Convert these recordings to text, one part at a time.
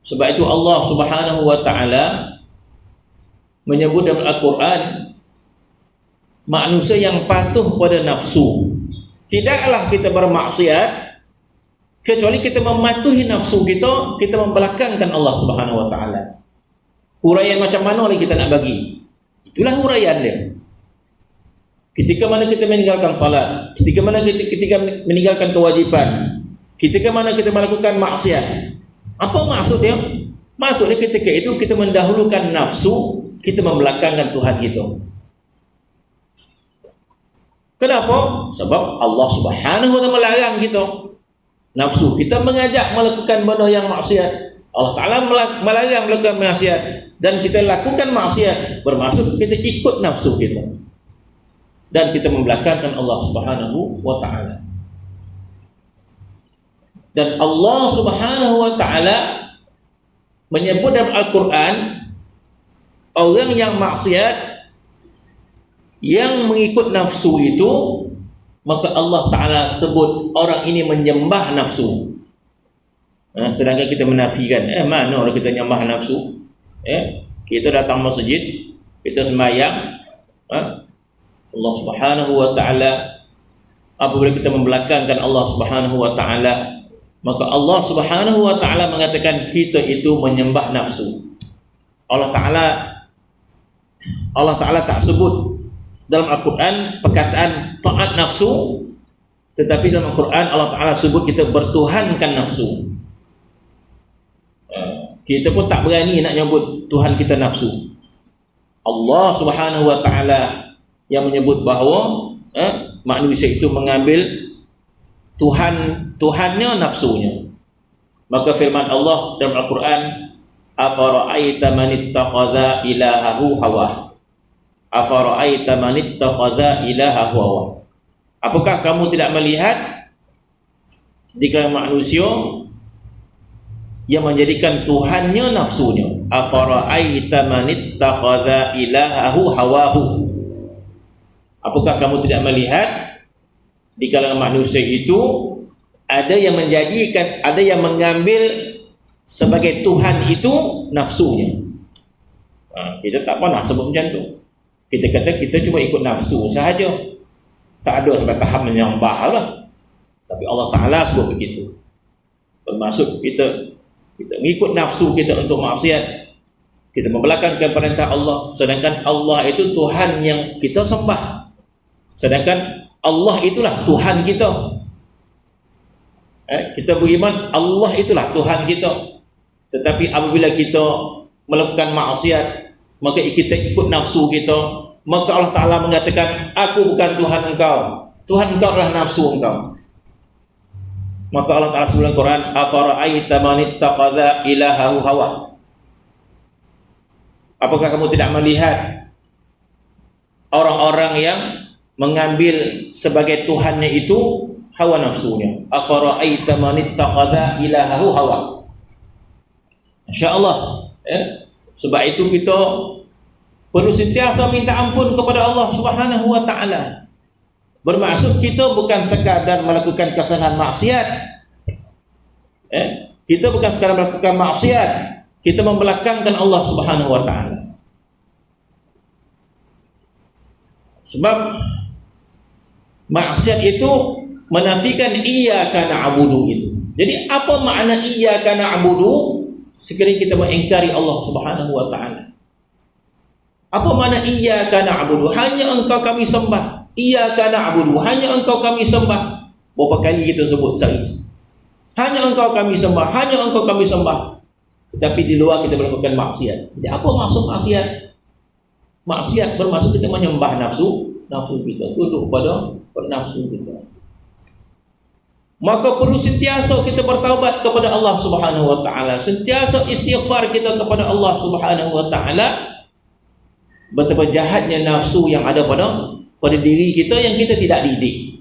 Sebab itu Allah Subhanahu wa taala menyebut dalam Al-Quran, manusia yang patuh pada nafsu, tidaklah kita bermaksiat kecuali kita mematuhi nafsu kita, kita membelakangkan Allah Subhanahu wa taala. Huraian macam mana lagi kita nak bagi? Itulah huraian dia. Ketika mana kita meninggalkan salat, ketika mana ketika meninggalkan kewajipan, ketika mana kita melakukan maksiat. Apa maksud dia? Maksudnya ketika itu kita mendahulukan nafsu, kita membelakangkan Tuhan kita. Kenapa? Sebab Allah Subhanahu wa taala melarang kita. Nafsu kita mengajak melakukan benda yang maksiat. Allah Taala melarang melakukan maksiat, dan kita lakukan maksiat, bermaksud kita ikut nafsu kita. Dan kita membelakangkan Allah Subhanahu wa taala. Dan Allah Subhanahu wa taala menyebut dalam Al-Quran, orang yang maksiat, yang mengikut nafsu itu, maka Allah Ta'ala sebut orang ini menyembah nafsu. Sedangkan kita menafikan, mana orang kita menyembah nafsu? Kita datang masjid, kita sembahyang, Allah Subhanahu wa taala, apabila kita membelakangkan Allah Subhanahu wa taala, maka Allah Subhanahu wa taala mengatakan kita itu menyembah nafsu. Allah Ta'ala tak sebut dalam Al-Quran perkataan taat nafsu, tetapi dalam Al-Quran Allah Ta'ala sebut kita bertuhankan nafsu. Kita pun tak berani nak nyebut Tuhan kita nafsu. Allah Subhanahu wa taala yang menyebut bahawa manusia itu mengambil Tuhannya nafsunya. Maka firman Allah dalam Al-Quran, afara'aita man ittakhadha ilahahu hawa. Afara'aita man ittakhadha ilahahu hawa. Apakah kamu tidak melihat di kalangan manusia yang menjadikan Tuhannya nafsunya? Afara'aita man ittakhadha ilahahu hawahu. Apakah kamu tidak melihat di kalangan manusia itu ada yang menjadikan, ada yang mengambil sebagai Tuhan itu nafsunya? Kita tak pernah sebut macam tu. Kita kata kita cuma ikut nafsu sahaja, tak ada sampai tahap menyembah lah. Tapi Allah Ta'ala sebut begitu. Bermaksud kita mengikut nafsu kita untuk maksiat, kita membelakangkan perintah Allah, sedangkan Allah itu Tuhan yang kita sembah, sedangkan Allah itulah Tuhan kita. Kita beriman Allah itulah Tuhan kita. Tetapi apabila kita melakukan maksiat, maka kita ikut nafsu kita, maka Allah Ta'ala mengatakan, aku bukan Tuhan engkau, Tuhan engkau adalah nafsu engkau. Maka Allah Ta'ala sebut dalam Quran, afara'aita man ittakhadha ilahahu hawa. Apakah kamu tidak melihat orang-orang yang mengambil sebagai Tuhannya itu hawa nafsunya? Afara'aita man ittakhadha ilahahu hawa. InsyaAllah sebab itu kita perlu sentiasa minta ampun kepada Allah Subhanahu wa taala. Bermaksud kita bukan sekadar melakukan kesalahan maksiat. Kita bukan sekadar melakukan maksiat, kita membelakangkan Allah Subhanahu wa taala. Sebab maksiat itu menafikan iyyaka na'budu itu. Jadi apa makna iyyaka na'budu? Sekiranya kita mengingkari Allah Subhanahu wa taala. Apa makna iyyaka na'budu? Hanya engkau kami sembah. Iyyaka na'budu, hanya engkau kami sembah. Berapa kali kita sebut sehari? Hanya engkau kami sembah, hanya engkau kami sembah. Tetapi di luar kita melakukan maksiat. Jadi apa maksud maksiat? Maksiat bermaksud kita menyembah nafsu kita, tunduk pada nafsu kita. Maka perlu sentiasa kita bertaubat kepada Allah Subhanahu wa taala, sentiasa istighfar kita kepada Allah Subhanahu wa taala. Betapa jahatnya nafsu yang ada pada diri kita, yang kita tidak didik,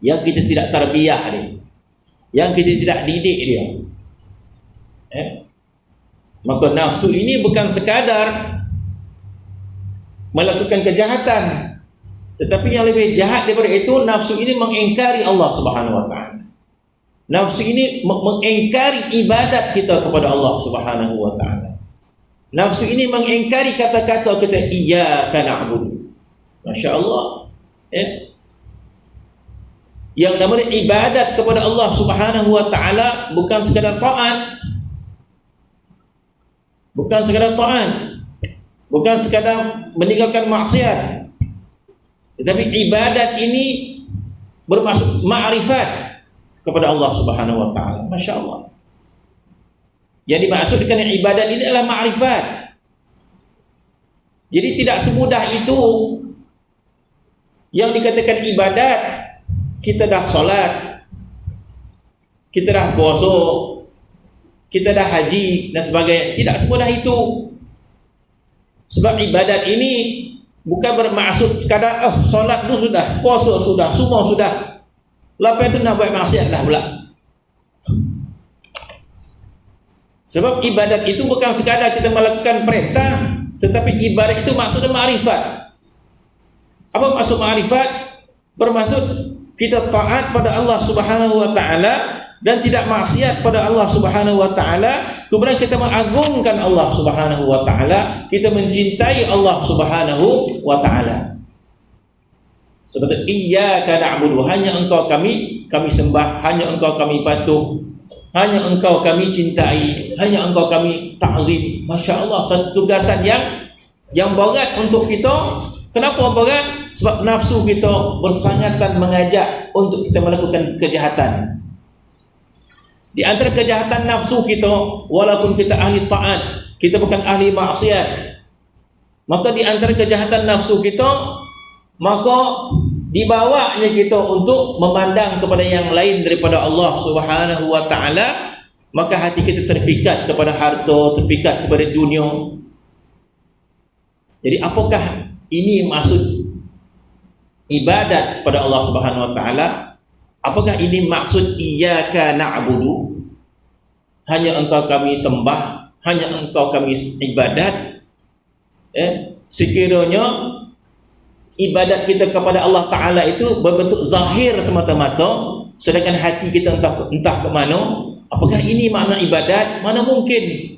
yang kita tidak tarbiyah dia, yang kita tidak didik dia. Maka nafsu ini bukan sekadar melakukan kejahatan, tetapi yang lebih jahat daripada itu, nafsu ini mengingkari Allah Subhanahu wa taala. Nafsu ini mengingkari ibadat kita kepada Allah Subhanahu wa taala. Nafsu ini mengingkari kata-kata kita iyyaka na'budu. Masya-Allah. Yang namanya ibadat kepada Allah Subhanahu wa taala bukan sekadar taat. Bukan sekadar taat. Bukan sekadar meninggalkan maksiat. Tetapi ibadat ini bermaksud ma'rifat kepada Allah Subhanahu wa taala. Masya-Allah. Yang dimaksudkan ibadat ini adalah ma'rifat. Jadi tidak semudah itu yang dikatakan ibadat. Kita dah solat, kita dah puasa, kita dah haji dan sebagainya. Tidak semudah itu. Sebab ibadat ini bukan bermaksud sekadar solat tu sudah, puasa sudah, semua sudah. Lepas itu nak buat maksiat dah pula. Sebab ibadat itu bukan sekadar kita melakukan perintah, tetapi ibadat itu maksudnya ma'rifat. Apa maksud ma'rifat? Bermaksud kita taat pada Allah Subhanahu wa taala dan tidak maksiat pada Allah Subhanahu wa taala, kemudian kita mengagungkan Allah Subhanahu wa taala, kita mencintai Allah Subhanahu wa taala. Seperti iyyaka na'budu, hanya engkau kami sembah, hanya engkau kami patuh, hanya engkau kami cintai, hanya engkau kami ta'zim. Masya-Allah, satu tugasan yang berat untuk kita. Kenapa berat? Sebab nafsu kita bersangatan mengajak untuk kita melakukan kejahatan. Di antara kejahatan nafsu kita, walaupun kita ahli taat, kita bukan ahli maksiat, maka di antara kejahatan nafsu kita, maka dibawanya kita untuk memandang kepada yang lain daripada Allah Subhanahu wa taala, maka hati kita terpikat kepada harta, terpikat kepada dunia. Jadi apakah ini maksud ibadat pada Allah Subhanahu wa taala? Apakah ini maksud iyyaka na'budu? Hanya engkau kami sembah, hanya engkau kami ibadat. Sekiranya ibadat kita kepada Allah Ta'ala itu berbentuk zahir semata-mata, sedangkan hati kita entah ke mana, apakah ini makna ibadat? Mana mungkin?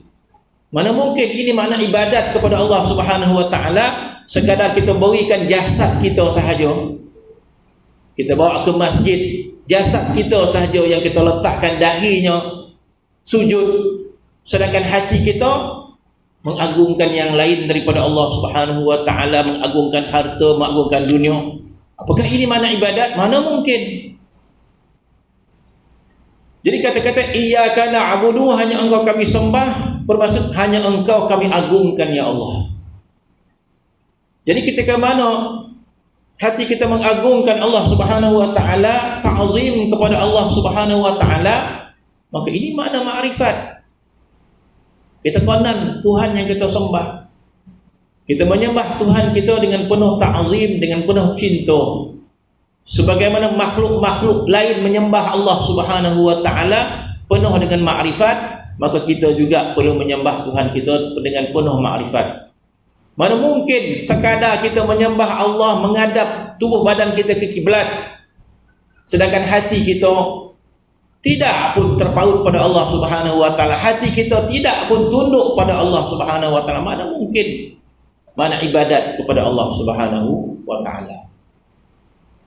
Mana mungkin ini makna ibadat kepada Allah Subhanahu wa taala? Sekadar kita berikan jasad kita sahaja, kita bawa ke masjid, jasad kita sahaja yang kita letakkan dahinya sujud, sedangkan hati kita mengagungkan yang lain daripada Allah Subhanahu wa taala, mengagungkan harta, mengagungkan dunia. Apakah ini makna ibadat? Mana mungkin? Jadi kata-kata iyyaka na'budu, hanya engkau kami sembah, bermaksud hanya engkau kami agungkan ya Allah. Jadi ketika mana hati kita mengagungkan Allah Subhanahu wa taala, ta'zim kepada Allah Subhanahu wa taala, maka ini makna ma'rifat. Kita konon Tuhan yang kita sembah, kita menyembah Tuhan kita dengan penuh ta'zim, dengan penuh cinta, sebagaimana makhluk-makhluk lain menyembah Allah Subhanahu wa taala penuh dengan ma'rifat, maka kita juga perlu menyembah Tuhan kita dengan penuh ma'rifat. Mana mungkin sekadar kita menyembah Allah, menghadap tubuh badan kita ke kiblat, sedangkan hati kita tidak pun terpaut pada Allah Subhanahu wa taala, hati kita tidak pun tunduk pada Allah Subhanahu wa taala. Mana mungkin? Mana ibadat kepada Allah Subhanahu wa taala?